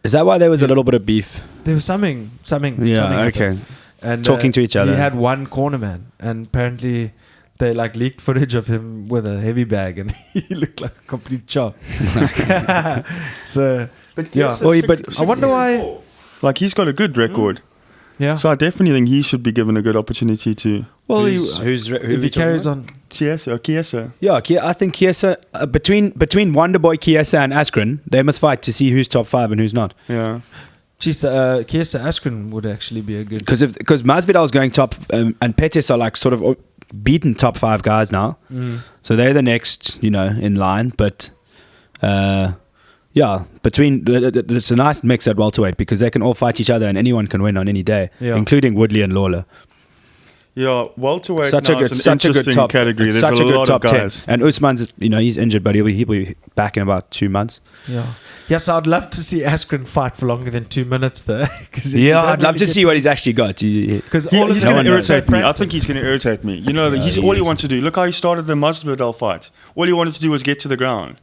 is that why there was a little bit of beef? There was something. Yeah. Okay. And talking to each other. He had one corner man, and apparently they leaked footage of him with a heavy bag, and he looked like a complete chop. So, but I wonder why. Like, he's got a good record. Yeah. So I definitely think he should be given a good opportunity to. Well, if he carries on. Chiesa. Yeah, I think Chiesa between Wonderboy, Chiesa, and Askren, they must fight to see who's top 5 and who's not. Yeah. Geez, Kiesa Askren would actually be a good. Because Masvidal's going top, and Pettis are like sort of beaten top 5 guys now, so they're the next, in line. But between it's a nice mix at welterweight because they can all fight each other and anyone can win on any day, including Woodley and Lawler. Yeah, welterweight is an such a good interesting category. There's a lot of guys. 10. And Usman's, he's injured, but he'll be back in about 2 months. Yeah. Yes, I'd love to see Askren fight for longer than 2 minutes, though. I'd love to see what he's actually got. Because he's going to irritate me. I think he's going to irritate me. He's all he wants to do. Look how he started the Masvidal fight. All he wanted to do was get to the ground.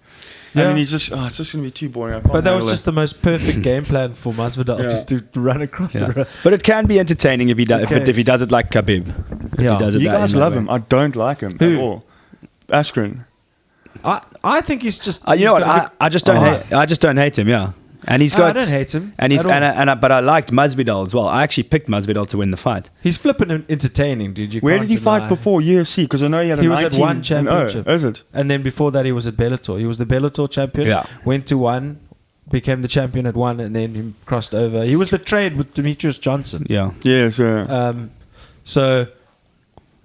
Yeah. And he's just, it's just going to be too boring. But that was just the most perfect game plan for Masvidal, just to run across the road. But it can be entertaining if he does it like Khabib. You guys love him. I don't like him at all. Askren. I think he's just. I just don't hate him. Yeah, and he's got. I don't hate him. And but I liked Masvidal as well. I actually picked Masvidal to win the fight. He's flipping entertaining, dude. Where did he fight before UFC? Because I know he had was at one championship. Is it? And then before that, he was at Bellator. He was the Bellator champion. Yeah. Went to one, became the champion at one, and then he crossed over. He was the trade with Demetrius Johnson. Yeah. Yes. So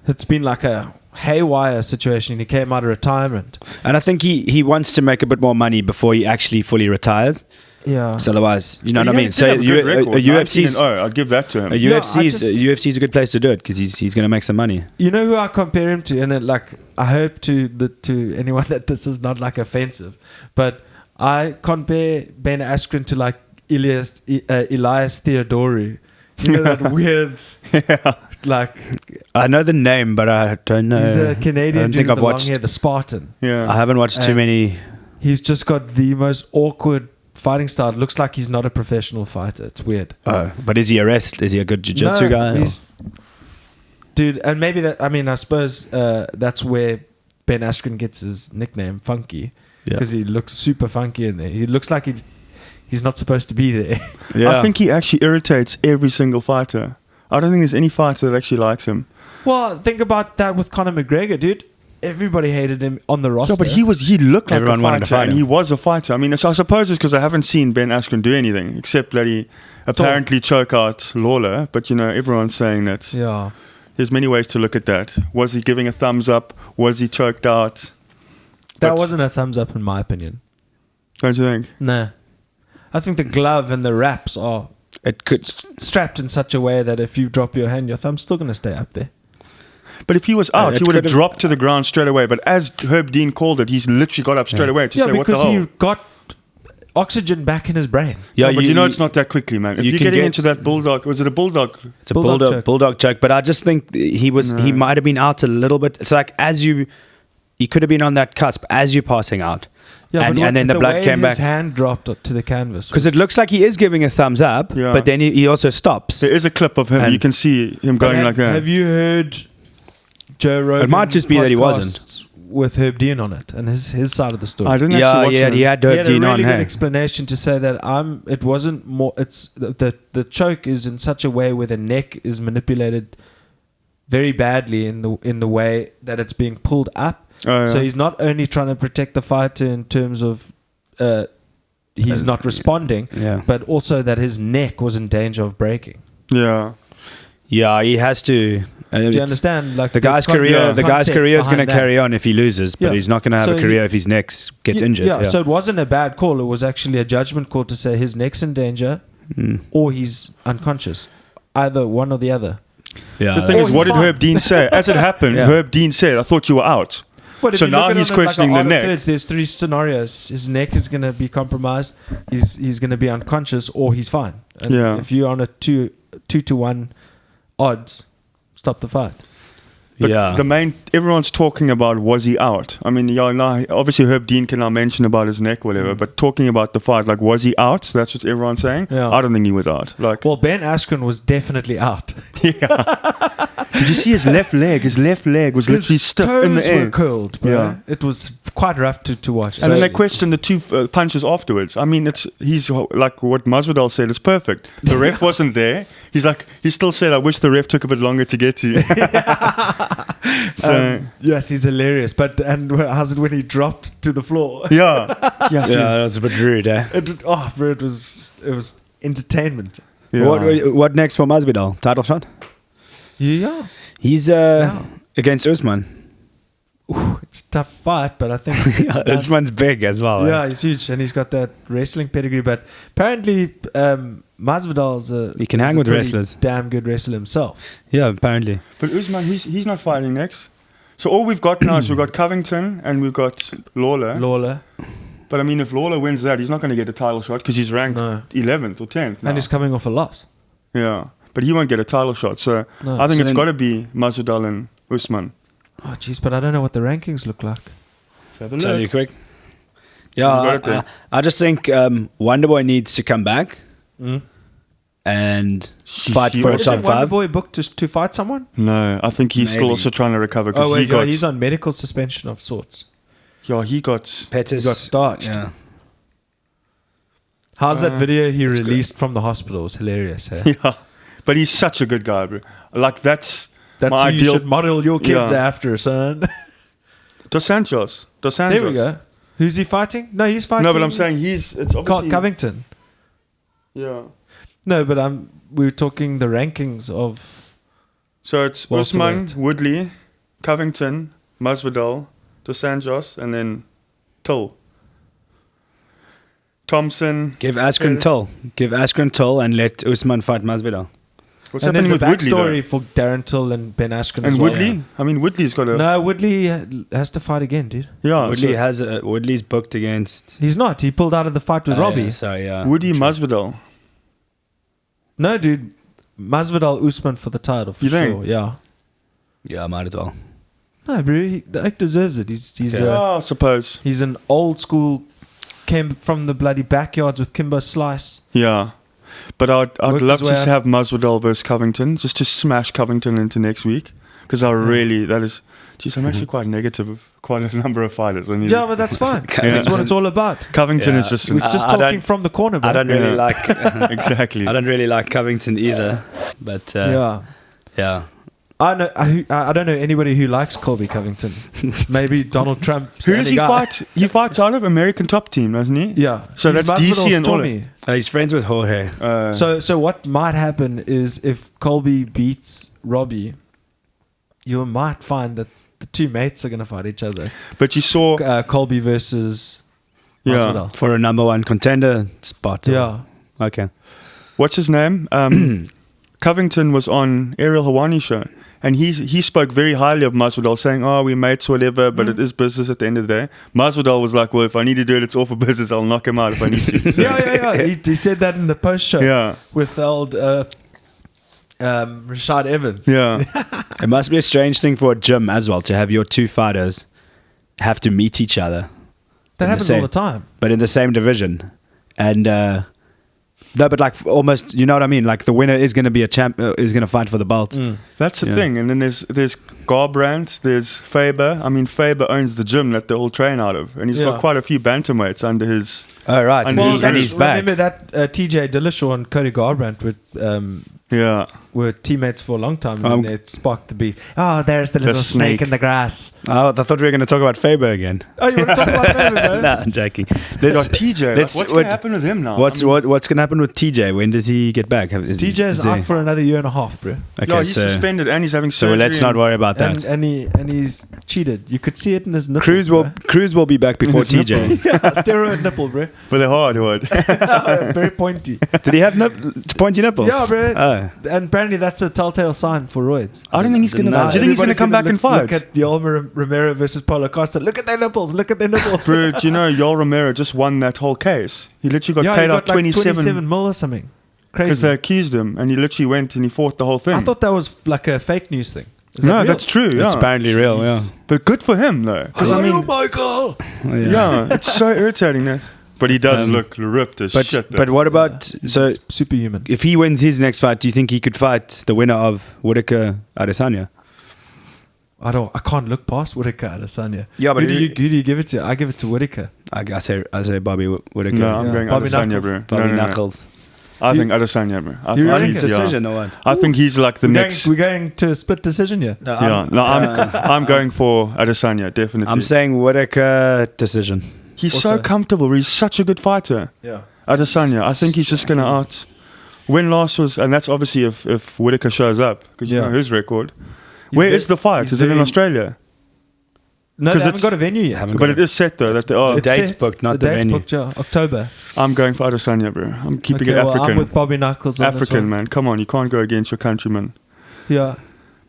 it's been like a haywire situation. He came out of retirement, and I think he wants to make a bit more money before he actually fully retires. Yeah. So otherwise, what I mean. So UFC's, I'd give that to him. UFC's a good place to do it because he's going to make some money. You know who I compare him to, and I hope to anyone that this is not like offensive, but I compare Ben Askren to like Elias Theodorou. You know that weird. Like, I know the name, but I don't know. He's a Canadian dude with the long hair, the Spartan. Yeah, I haven't watched too many. He's just got the most awkward fighting style. It looks like he's not a professional fighter. It's weird. Oh, but is he a Is he a good jiu-jitsu guy? Dude, and maybe that. I mean, I suppose that's where Ben Askren gets his nickname, Funky, because he looks super funky in there. He looks like he's not supposed to be there. Yeah. I think he actually irritates every single fighter. I don't think there's any fighter that actually likes him. Well, think about that with Conor McGregor, dude. Everybody hated him on the roster. Yeah, but he looked like a fighter, and he was a fighter. I mean, so I suppose it's because I haven't seen Ben Askren do anything, except that he apparently choke out Lawler. But, everyone's saying that. Yeah. There's many ways to look at that. Was he giving a thumbs up? Was he choked out? That wasn't a thumbs up, in my opinion. Don't you think? Nah. I think the glove and the wraps are... It could strapped in such a way that if you drop your hand, your thumb's still going to stay up there. But if he was out, he would have dropped to the ground straight away. But as Herb Dean called it, he's literally got up straight away to say, what the hell? Yeah, because he got oxygen back in his brain. Yeah, but it's not that quickly, man. If you're getting into that bulldog, was it a bulldog? It's a bulldog choke. But I just think he might have been out a little bit. It's like he could have been on that cusp as you're passing out. Yeah, and then the blood came back. His hand dropped to the canvas. Because it looks like he is giving a thumbs up, but then he also stops. There is a clip of him. You can see him going like that. Have you heard Joe Rogan? It might just be that he wasn't. With Herb Dean on it and his side of the story. I didn't actually watch it. He had Herb Dean on. He had a really good explanation to say that it wasn't more. It's the choke is in such a way where the neck is manipulated very badly in the way that it's being pulled up. So he's not only trying to protect the fighter in terms of he's not responding, but also that his neck was in danger of breaking. Yeah. Yeah, he has to. Do you understand? Like the guy's career is going to carry on if he loses, but he's not going to have a career if his neck gets injured. Yeah, so it wasn't a bad call. It was actually a judgment call to say his neck's in danger or he's unconscious. Either one or the other. Yeah. The thing is, what did Herb Dean say? As it happened, Herb Dean said, I thought you were out. So now he's questioning the neck. There's 3 scenarios. His neck is going to be compromised. He's going to be unconscious, or he's fine. And if you're on a 2-to-1 odds, stop the fight. But everyone's talking about, was he out? I mean, obviously Herb Dean can now mention about his neck, whatever, but talking about the fight, like, was he out? So that's what everyone's saying. Yeah. I don't think he was out. Well, Ben Askren was definitely out. Yeah. Did you see his left leg? His left leg was literally stiff in the air. His toes were curled, bro. Yeah. It was quite rough to watch. And then they questioned the 2 punches afterwards. I mean, he's like what Masvidal said, it's perfect. The ref wasn't there. He still said, I wish the ref took a bit longer to get to you. Yes, he's hilarious. And how's it when he dropped to the floor? Yeah. That was a bit rude, eh? It was entertainment. Yeah. What next for Masvidal? Title shot? Yeah. He's against Usman. Ooh, it's a tough fight, but I think Usman's big as well. Yeah, he's huge, and he's got that wrestling pedigree. But apparently, Masvidal's he can hang with pretty wrestlers. Damn good wrestler himself. Yeah, apparently. But Usman, he's not fighting next. So all we've got now is we've got Covington and we've got Lawler. But I mean, if Lawler wins that, he's not going to get a title shot because he's ranked 11th or 10th now. And he's coming off a loss. Yeah, but he won't get a title shot. So I think it's got to be Masvidal and Usman. Oh, jeez, but I don't know what the rankings look like. Tell you quick. Yeah, I just think Wonderboy needs to come back and fight for a top 5. Wonderboy booked to fight someone? No, I think he's still also trying to recover. Oh, wait, he's on medical suspension of sorts. Yeah, he got starched. Yeah. How's that video he released from the hospital? It was hilarious. Hey? Yeah, but he's such a good guy, bro. Like that's my who ideal. you should model your kids after, son. Dos Santos. There we go. Who's he fighting? No, he's fighting. No, but I'm saying it's obviously Covington. Yeah. No, but we were talking the rankings of. So it's Usman, Woodley, Covington, Masvidal, Dos Santos, and then Till. Thompson. Give Askren Till and let Usman fight Masvidal. What's and happening with there's a Woodley? backstory for Darren Till and Ben Askren And as well. Woodley? Yeah. I mean, Woodley's got a. No, Woodley has to fight again, dude. Yeah. Woodley's booked against. He's not. He pulled out of the fight with Robbie. Yeah, sorry, yeah. Woody Masvidal. No, dude. Masvidal Usman for the title for sure. Yeah. Yeah, might as well. No, bro. The Oak deserves it. I suppose. He's an old school. Came from the bloody backyards with Kimbo Slice. Yeah. But I'd love to have Masvidal versus Covington, just to smash Covington into next week. Because I'm actually quite negative of quite a number of fighters. Yeah, but that's fine. That's what it's all about. Covington is just... We're just talking from the corner, bro. I don't really like... exactly. I don't really like Covington either. But yeah. I don't know anybody who likes Colby Covington. Maybe Donald Trump. Who does he fight? He fights out of American Top Team, doesn't he? Yeah. So that's DC and Tommy. He's friends with Jorge. So what might happen is if Colby beats Robbie, you might find that the two mates are going to fight each other. But you saw Colby versus Masvidal for a number 1 contender spot. Yeah. Okay. What's his name? Covington was on Ariel Hawani's show. And he spoke very highly of Masvidal, saying, we're mates, whatever, but it is business at the end of the day. Masvidal was like, well, if I need to do it, it's all for business. I'll knock him out if I need to. So. Yeah. He said that in the post-show with the old Rashad Evans. Yeah. It must be a strange thing for a gym as well to have your two fighters have to meet each other. That happens all the time. But in the same division. And... no, but like almost, you know what I mean? Like the winner is going to be a champ, is going to fight for the belt. That's the thing. And then there's Garbrandt, there's Faber. I mean, Faber owns the gym that they all train out of. And he's got quite a few bantamweights under his... Oh, right. And he's back. Remember that TJ Dillashaw and Cody Garbrandt were teammates for a long time. And they sparked the beef. Oh, there's the little snake in the grass. Oh, I thought we were going to talk about Faber again. Oh, you want to talk about Faber, bro? No, I'm joking. TJ, what's going to happen with him now? What's going to happen with TJ? When does he get back? TJ's out for another year and a half, bro. Okay, he's suspended and he's having surgery. So let's not worry about that. And he's cheated. You could see it in his nipple. Cruz will be back before TJ. Yeah, steroid nipple, bro. But they're hard. Very pointy. Did he have pointy nipples? Yeah, bro. Oh. And apparently that's a telltale sign for roids. I don't think he's going to. Do you think he's going to come back and fight? Look at Yoel Romero versus Paulo Costa. Look at their nipples. Bro, do you know Yoel Romero just won that whole case? He literally got paid out like 27 mil or something. Crazy. Because they accused him, and he literally went and he fought the whole thing. I thought that was like a fake news thing. No, that's true. Yeah. It's apparently real. Yeah, but good for him though. Hello, Michael. Yeah, it's so irritating that. But he does look ripped as shit. But what about superhuman? If he wins his next fight, do you think he could fight the winner of Whittaker Adesanya? I can't look past Whittaker Adesanya. Yeah, but who do you give it to? I give it to Whittaker. I say Bobby Whittaker. No, I'm going Bobby Adesanya, bro. Bobby Knuckles. I think Adesanya, bro. I think decision or what? I think he's like the next. We're going to a split decision here. No, I'm going for Adesanya, definitely. I'm saying Whittaker decision. He's so comfortable. He's such a good fighter. Yeah. Adesanya, I think he's just going to When last was, and that's obviously if Whitaker shows up, because you Yeah. know his record. He's Where very- is the fight? he's Is it in very- Australia? No, 'Cause they haven't it's- got a venue yet. Haven't But got it is set though. That they are. It's date's set. booked, not the date's venue. booked, yeah. October. I'm going for Adesanya, bro. I'm keeping Okay, it well, African. I'm with Bobby Knuckles on this African, one. man. Come on, you can't go against your countrymen. Yeah.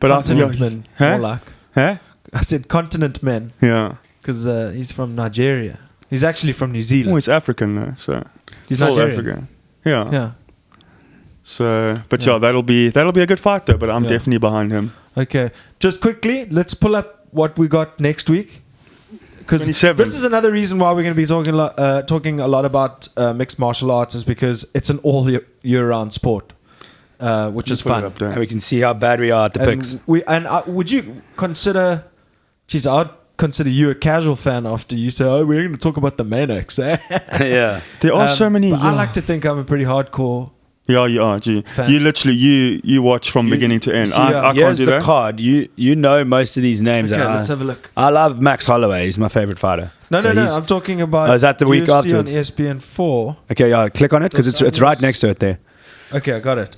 But Continent men, Huh? more like. Huh? I said continent men Yeah. because he's from Nigeria. He's actually from New Zealand. Oh, it's African though, so He's all Nigerian. African. Yeah. Yeah. So, but Yeah. yeah, that'll be a good fight though. But I'm Yeah. definitely behind him. Okay. Just quickly, let's pull up what we got next week. Because 27. this is another reason why we're going to be talking a lot about mixed martial arts is because it's an all year-round sport, which is Put it fun. up there. And we can see how bad we are at the picks. Would you consider? Geez, I'd consider you a casual fan after you say, "Oh, we're going to talk about the main acts." Yeah. There are so many. But I yeah. like to think I'm a pretty hardcore. Yeah, you are. Gee, Fan. you literally you watch from beginning to end. See, I can't here's do the that. card. You know most of these names. Okay, I, let's have a look. I love Max Holloway. He's my favorite fighter. No, So no. he's- I'm talking about. Oh, is that the week UFC afterwards? on ESPN 4? Okay, yeah, click on it because it's right next to it there. Okay, I got it.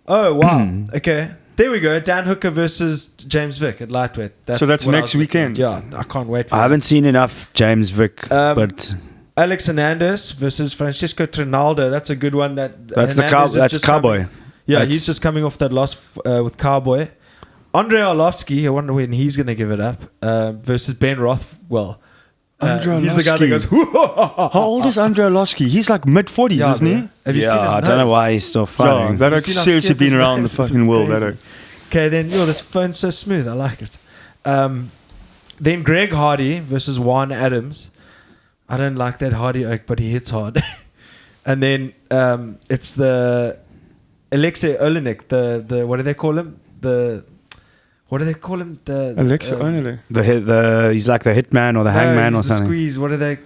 Oh wow. Okay, there we go. Dan Hooker versus James Vick at lightweight. So that's what I next was looking weekend? at. Yeah, I can't wait for I that. haven't seen enough James Vick, but Alex Hernandez versus Francisco Trinaldo. That's a good one. that's Hernandez is just Cowboy. coming- yeah, That's- he's just coming off that loss with Cowboy. Andrei Arlovsky, I wonder when he's going to give it up, versus Ben Rothwell. Andrei He's the guy that Arlovsky. goes, How old is Andrei Arlovsky? He's like mid 40s, Yeah, isn't he? bro. Have you yeah, seen his I don't know nose? why he's still Yeah, fighting. that You has seen how seriously stiff been his around the nose is? fucking It's world. crazy. That Okay, then, this phone's so smooth. I like it. Then Greg Hardy versus Juan Adams. I don't like that Hardy oak, but he hits hard. And then it's the Alexei Olenek, the what do they call him? What do they call him? The Alexa Only. He's like the hitman or the hangman or he's the something. Squeeze. What are they?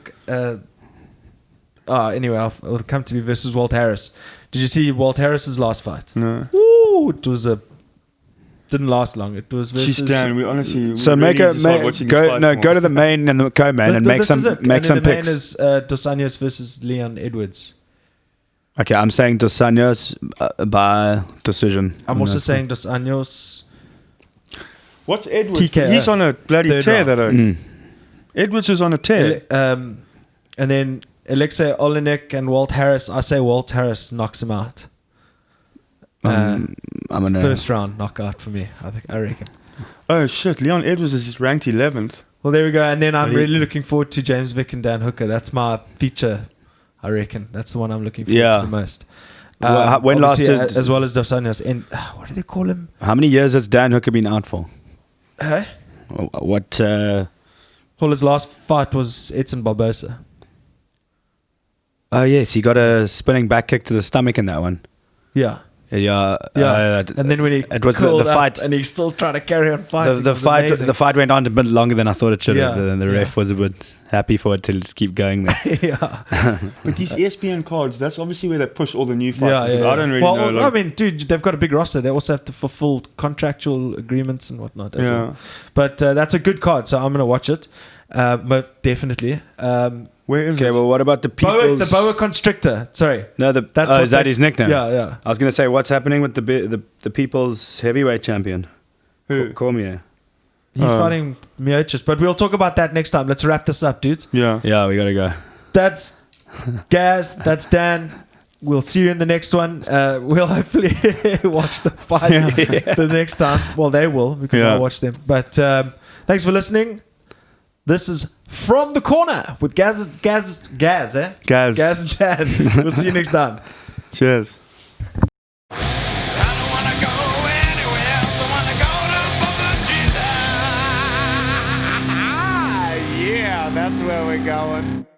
Anyway, it'll come to me versus Walt Harris. Did you see Walt Harris's last fight? No. Woo! It was didn't last long. It was versus. She's down. We honestly. So we really need to start watching his fights more. go to the main and the co-main and make This some is it. make And some then the picks. main is Dos Anjos versus Leon Edwards. Okay, I'm saying Dos Anjos by decision. I'm also that's saying Dos Anjos. What's Edwards? TKO. He's on a bloody Third tear. round. That oak. Mm. Edwards is on a tear. And then Alexei Olenek and Walt Harris. I say Walt Harris knocks him out. I'm gonna. First round knockout for me. I reckon. Oh shit! Leon Edwards is ranked 11th. Well, there we go. And then I'm But he- really looking forward to James Vick and Dan Hooker. That's my feature. I reckon that's the one I'm looking forward Yeah. to the most. Well, when last obviously, did- as well as Dos Anjos. And what do they call him? How many years has Dan Hooker been out for? Huh? What? Well, his last fight was Edson Barbosa. Oh yes, he got a spinning back kick to the stomach in that one. Yeah. Yeah. Yeah. And then when he it was the curled up fight. and he's still trying to carry on fighting. The It was fight. amazing. The fight went on a bit longer than I thought it should have. Yeah, And the ref was a bit happy for it to just keep going there. yeah. But these ESPN cards, that's obviously where they push all the new Yeah, fighters. yeah, I don't really well, know. Like, I mean, dude, they've got a big roster. They also have to fulfill contractual agreements and whatnot. As well. But that's a good card, so I'm going to watch it. Definitely. where is Okay, it? well, what about the Boa, people's... the Boa Constrictor. Sorry. No, That's that's what is that they- his nickname? Yeah, yeah. I was going to say, what's happening with the people's heavyweight champion? Who? Cormier. He's fighting Miocic, but we'll talk about that next time. Let's wrap this up, dudes. Yeah. Yeah, we got to go. That's Gaz. That's Dan. We'll see you in the next one. We'll hopefully watch the fight the next time. Well, they will because Yeah. I'll watch them. But thanks for listening. This is From the Corner with Gaz, eh? Gaz. Gaz and Dan. We'll see you next time. Cheers. I don't wanna go anywhere else. I wanna go to Bogota. Yeah, that's where we're going.